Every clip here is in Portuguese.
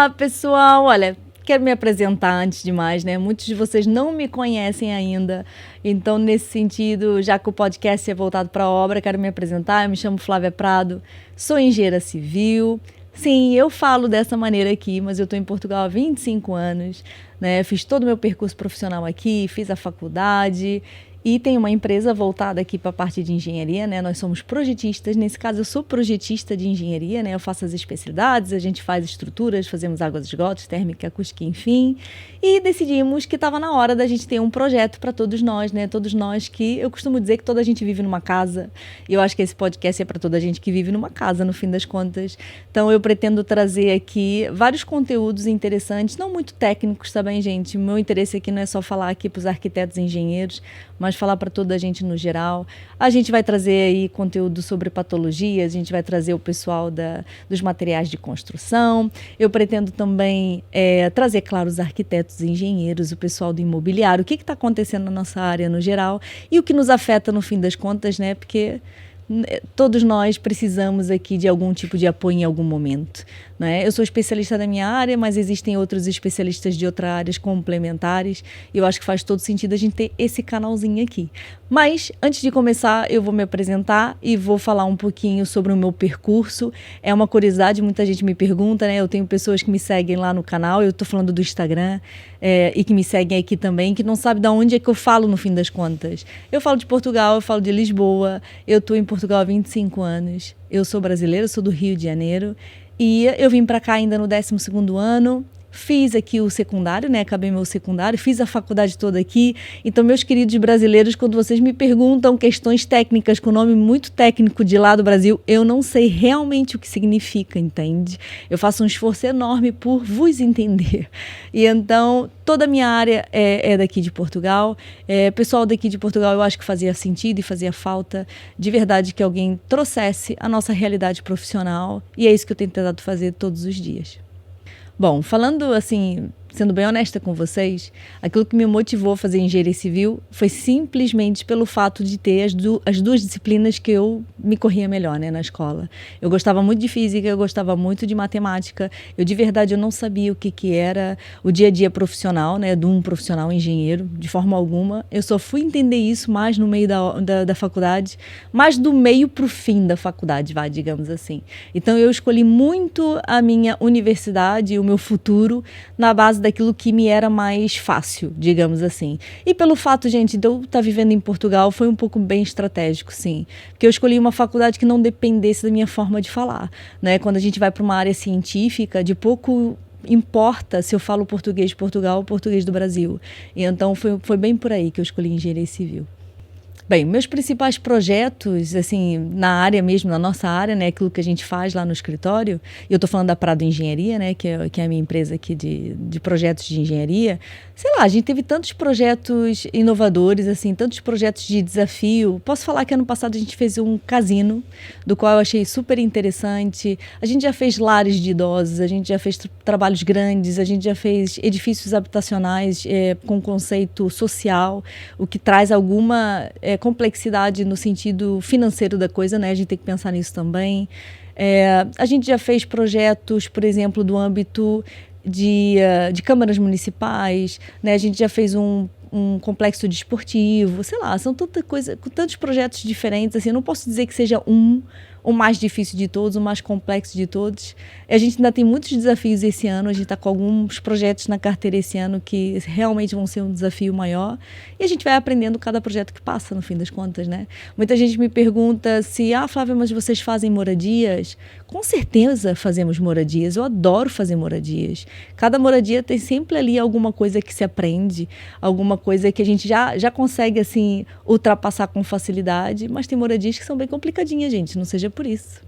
Olá, pessoal! Olha, quero me apresentar antes de mais, né? Muitos de vocês não me conhecem ainda, então, nesse sentido, já que o podcast é voltado para a obra, quero me apresentar. Eu me chamo Flávia Prado, sou engenheira civil. Sim, eu falo dessa maneira aqui, mas eu estou em Portugal há 25 anos, né? Fiz todo o meu percurso profissional aqui, fiz a faculdade e tenho uma empresa voltada aqui para a parte de engenharia, né? Nós somos projetistas, nesse caso eu sou projetista de engenharia, né? Eu faço as especialidades, a gente faz estruturas, fazemos águas de esgotos, térmica, acústica, enfim. E decidimos que estava na hora da gente ter um projeto para todos nós, né? Todos nós que, eu costumo dizer que toda a gente vive numa casa, e eu acho que esse podcast é para toda a gente que vive numa casa, no fim das contas. Então eu pretendo trazer aqui vários conteúdos interessantes, não muito técnicos, tá bem, gente? O meu interesse aqui não é só falar aqui para os arquitetos e engenheiros, mas falar para toda a gente no geral. A gente vai trazer aí conteúdo sobre patologias, a gente vai trazer o pessoal dos materiais de construção. Eu pretendo também trazer, claro, os arquitetos e engenheiros, o pessoal do imobiliário, o que está acontecendo na nossa área no geral e o que nos afeta no fim das contas, né? Porque todos nós precisamos aqui de algum tipo de apoio em algum momento, né? Eu sou especialista da minha área, mas existem outros especialistas de outras áreas complementares e eu acho que faz todo sentido a gente ter esse canalzinho aqui. Mas, antes de começar, eu vou me apresentar e vou falar um pouquinho sobre o meu percurso. É uma curiosidade, muita gente me pergunta, né? Eu tenho pessoas que me seguem lá no canal, eu estou falando do Instagram, e que me seguem aqui também, que não sabem de onde é que eu falo no fim das contas. Eu falo de Portugal, eu falo de Lisboa, eu estou em Portugal há 25 anos, eu sou brasileira, sou do Rio de Janeiro, e eu vim para cá ainda no 12º ano. Fiz aqui o secundário, né? Acabei meu secundário, fiz a faculdade toda aqui. Então, meus queridos brasileiros, quando vocês me perguntam questões técnicas com nome muito técnico de lá do Brasil, eu não sei realmente o que significa, entende? Eu faço um esforço enorme por vos entender. E então, toda a minha área é daqui de Portugal. Pessoal daqui de Portugal, eu acho que fazia sentido e fazia falta de verdade que alguém trouxesse a nossa realidade profissional. E é isso que eu tenho tentado fazer todos os dias. Bom, falando assim, sendo bem honesta com vocês, aquilo que me motivou a fazer engenharia civil foi simplesmente pelo fato de ter as duas disciplinas que eu me corria melhor, né, na escola. Eu gostava muito de física, eu gostava muito de matemática. De verdade, eu não sabia o que era o dia a dia profissional, né, de um profissional engenheiro, de forma alguma. Eu só fui entender isso mais no meio da faculdade, mais do meio para o fim da faculdade, digamos assim. Então, eu escolhi muito a minha universidade, o meu futuro, na base daquilo que me era mais fácil, digamos assim. E pelo fato, gente, de eu estar vivendo em Portugal, foi um pouco bem estratégico, sim. Porque eu escolhi uma faculdade que não dependesse da minha forma de falar, né? Quando a gente vai para uma área científica, de pouco importa se eu falo português de Portugal ou português do Brasil. E então foi bem por aí que eu escolhi engenharia civil. Bem, meus principais projetos, assim, na área mesmo, na nossa área, né, aquilo que a gente faz lá no escritório, e eu estou falando da Prado Engenharia, né, que é a minha empresa aqui de projetos de engenharia. Sei lá, a gente teve tantos projetos inovadores, assim, tantos projetos de desafio. Posso falar que ano passado a gente fez um casino, do qual eu achei super interessante. A gente já fez lares de idosos, a gente já fez trabalhos grandes, a gente já fez edifícios habitacionais com conceito social, o que traz alguma complexidade no sentido financeiro da coisa, né? A gente tem que pensar nisso também. A gente já fez projetos, por exemplo, do âmbito de câmaras municipais, né? A gente já fez um complexo desportivo, sei lá, são tanta coisa, com tantos projetos diferentes, assim, eu não posso dizer que seja o mais difícil de todos, o mais complexo de todos. A gente ainda tem muitos desafios esse ano, a gente está com alguns projetos na carteira esse ano que realmente vão ser um desafio maior, e a gente vai aprendendo cada projeto que passa, no fim das contas, né? Muita gente me pergunta se, Flávia, mas vocês fazem moradias? Com certeza fazemos moradias, eu adoro fazer moradias. Cada moradia tem sempre ali alguma coisa que se aprende, alguma coisa que a gente já consegue, assim, ultrapassar com facilidade, mas tem moradias que são bem complicadinhas, gente, não seja por isso.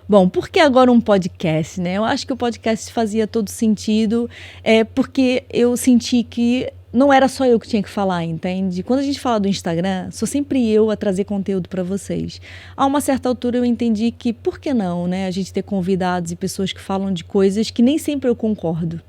Bom, por que agora um podcast, né? Eu acho que o podcast fazia todo sentido, porque eu senti que não era só eu que tinha que falar, entende? Quando a gente fala do Instagram, sou sempre eu a trazer conteúdo para vocês. A uma certa altura eu entendi que, por que não, né? A gente ter convidados e pessoas que falam de coisas que nem sempre eu concordo,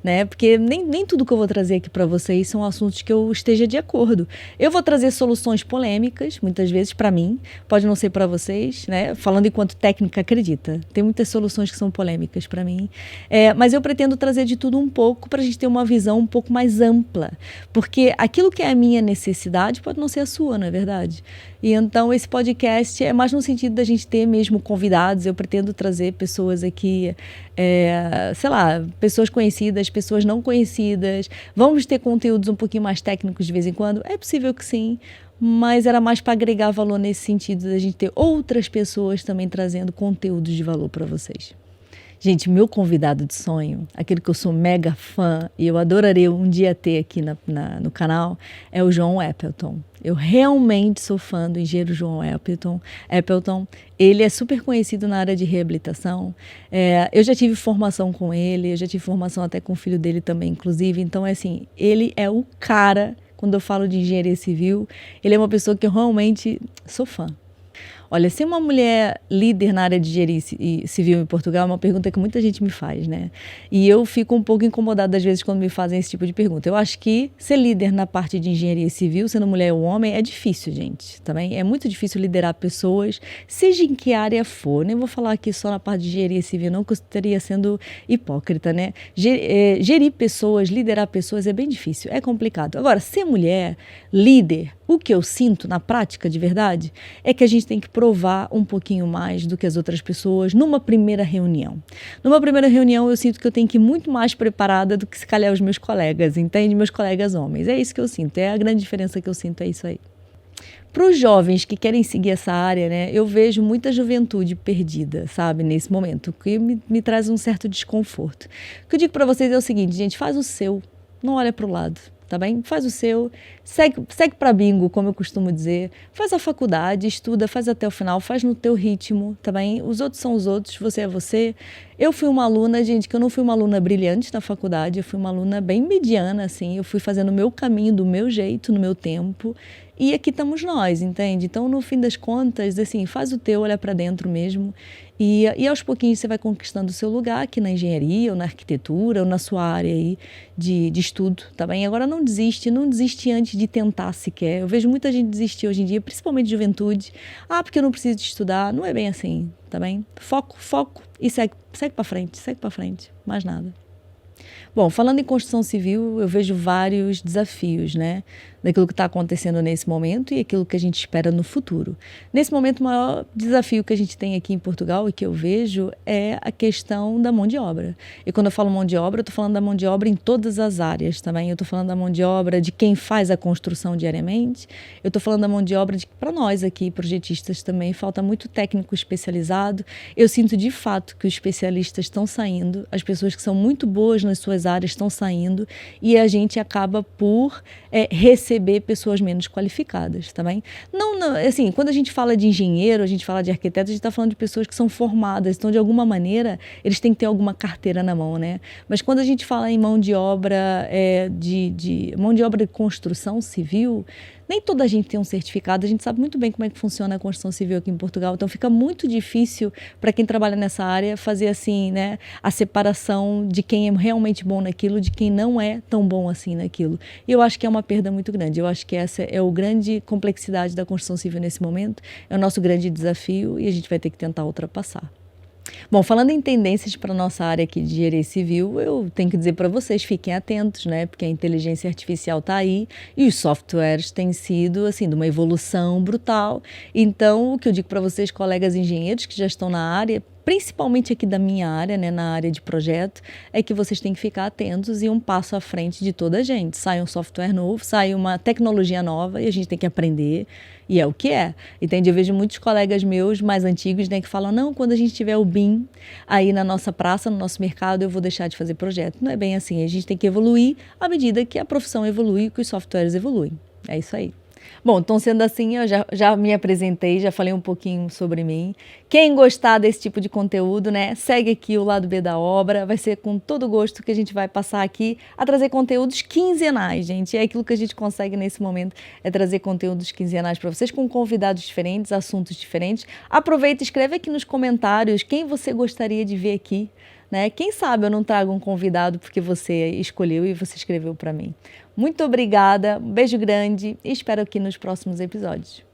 né? Porque nem tudo que eu vou trazer aqui para vocês são assuntos que eu esteja de acordo. Eu vou trazer soluções polêmicas, muitas vezes para mim, pode não ser para vocês, né? Falando enquanto técnica, acredita. Tem muitas soluções que são polêmicas para mim, mas eu pretendo trazer de tudo um pouco para a gente ter uma visão um pouco mais ampla, porque aquilo que é a minha necessidade pode não ser a sua, não é verdade? E então esse podcast é mais no sentido da gente ter mesmo convidados. Eu pretendo trazer pessoas aqui, sei lá, pessoas conhecidas, pessoas não conhecidas. Vamos ter conteúdos um pouquinho mais técnicos de vez em quando? É possível que sim, mas era mais para agregar valor nesse sentido, da gente ter outras pessoas também trazendo conteúdos de valor para vocês. Gente, meu convidado de sonho, aquele que eu sou mega fã e eu adoraria um dia ter aqui no canal, é o João Appleton. Eu realmente sou fã do engenheiro João Appleton. Ele é super conhecido na área de reabilitação. Eu já tive formação com ele, eu já tive formação até com o filho dele também, inclusive. Então, assim, ele é o cara, quando eu falo de engenharia civil, ele é uma pessoa que eu realmente sou fã. Olha, ser uma mulher líder na área de engenharia civil em Portugal é uma pergunta que muita gente me faz, né? E eu fico um pouco incomodada às vezes quando me fazem esse tipo de pergunta. Eu acho que ser líder na parte de engenharia civil, sendo mulher ou homem, é difícil, gente, também. É muito difícil liderar pessoas, seja em que área for. Nem vou falar aqui só na parte de engenharia civil, não, que eu estaria sendo hipócrita, né? Gerir pessoas, liderar pessoas é bem difícil, é complicado. Agora, ser mulher, líder, o que eu sinto na prática de verdade é que a gente tem que provar um pouquinho mais do que as outras pessoas numa primeira reunião. Numa primeira reunião eu sinto que eu tenho que ir muito mais preparada do que se calhar os meus colegas, entende? Meus colegas homens. É isso que eu sinto, é a grande diferença que eu sinto, é isso aí. Para os jovens que querem seguir essa área, né, eu vejo muita juventude perdida, sabe, nesse momento, que me traz um certo desconforto. O que eu digo para vocês é o seguinte, gente, faz o seu, não olha para o lado. Tá bem? Faz o seu, segue para bingo, como eu costumo dizer, faz a faculdade, estuda, faz até o final, faz no teu ritmo, tá bem? Os outros são os outros, você é você. Eu fui uma aluna, gente, que eu não fui uma aluna brilhante na faculdade, eu fui uma aluna bem mediana, assim, eu fui fazendo o meu caminho do meu jeito, no meu tempo, e aqui estamos nós, entende? Então, no fim das contas, assim, faz o teu, olha para dentro mesmo, e aos pouquinhos você vai conquistando o seu lugar aqui na engenharia, ou na arquitetura, ou na sua área aí de estudo, tá bem? Agora não desiste antes de tentar sequer. Eu vejo muita gente desistir hoje em dia, principalmente juventude. Ah, porque eu não preciso de estudar. Não é bem assim, tá bem? Foco e segue para frente, mais nada. Bom, falando em construção civil, eu vejo vários desafios, né? Daquilo que está acontecendo nesse momento e aquilo que a gente espera no futuro. Nesse momento, o maior desafio que a gente tem aqui em Portugal e que eu vejo é a questão da mão de obra. E quando eu falo mão de obra, eu estou falando da mão de obra em todas as áreas também. Eu estou falando da mão de obra de quem faz a construção diariamente. Eu estou falando da mão de obra de que, para nós aqui, projetistas também, falta muito técnico especializado. Eu sinto de fato que os especialistas estão saindo, as pessoas que são muito boas nas suas áreas estão saindo e a gente acaba por receber pessoas menos qualificadas, tá bem? Não, assim, quando a gente fala de engenheiro, a gente fala de arquiteto, a gente está falando de pessoas que são formadas, então de alguma maneira eles têm que ter alguma carteira na mão, né? Mas quando a gente fala em mão de obra, mão de obra de construção civil, nem toda a gente tem um certificado, a gente sabe muito bem como é que funciona a construção civil aqui em Portugal, então fica muito difícil para quem trabalha nessa área fazer assim, né, a separação de quem é realmente bom naquilo, de quem não é tão bom assim naquilo. E eu acho que é uma perda muito grande, eu acho que essa é a grande complexidade da construção civil nesse momento, é o nosso grande desafio e a gente vai ter que tentar ultrapassar. Bom, falando em tendências para a nossa área aqui de engenharia civil, eu tenho que dizer para vocês, fiquem atentos, né? Porque a inteligência artificial está aí e os softwares têm sido, assim, de uma evolução brutal. Então, o que eu digo para vocês, colegas engenheiros que já estão na área, principalmente aqui da minha área, né, na área de projeto, é que vocês têm que ficar atentos e um passo à frente de toda a gente. Sai um software novo, sai uma tecnologia nova e a gente tem que aprender, e é o que é. Entende? Eu vejo muitos colegas meus mais antigos, né, que falam, não, quando a gente tiver o BIM aí na nossa praça, no nosso mercado, eu vou deixar de fazer projeto. Não é bem assim, a gente tem que evoluir à medida que a profissão evolui e que os softwares evoluem. É isso aí. Bom, então sendo assim, eu já me apresentei, já falei um pouquinho sobre mim. Quem gostar desse tipo de conteúdo, né, segue aqui o Lado B da Obra. Vai ser com todo gosto que a gente vai passar aqui a trazer conteúdos quinzenais, gente. É aquilo que a gente consegue nesse momento, é trazer conteúdos quinzenais para vocês com convidados diferentes, assuntos diferentes. Aproveita e escreve aqui nos comentários quem você gostaria de ver aqui, né? Quem sabe eu não trago um convidado porque você escolheu e você escreveu para mim. Muito obrigada, um beijo grande e espero aqui nos próximos episódios.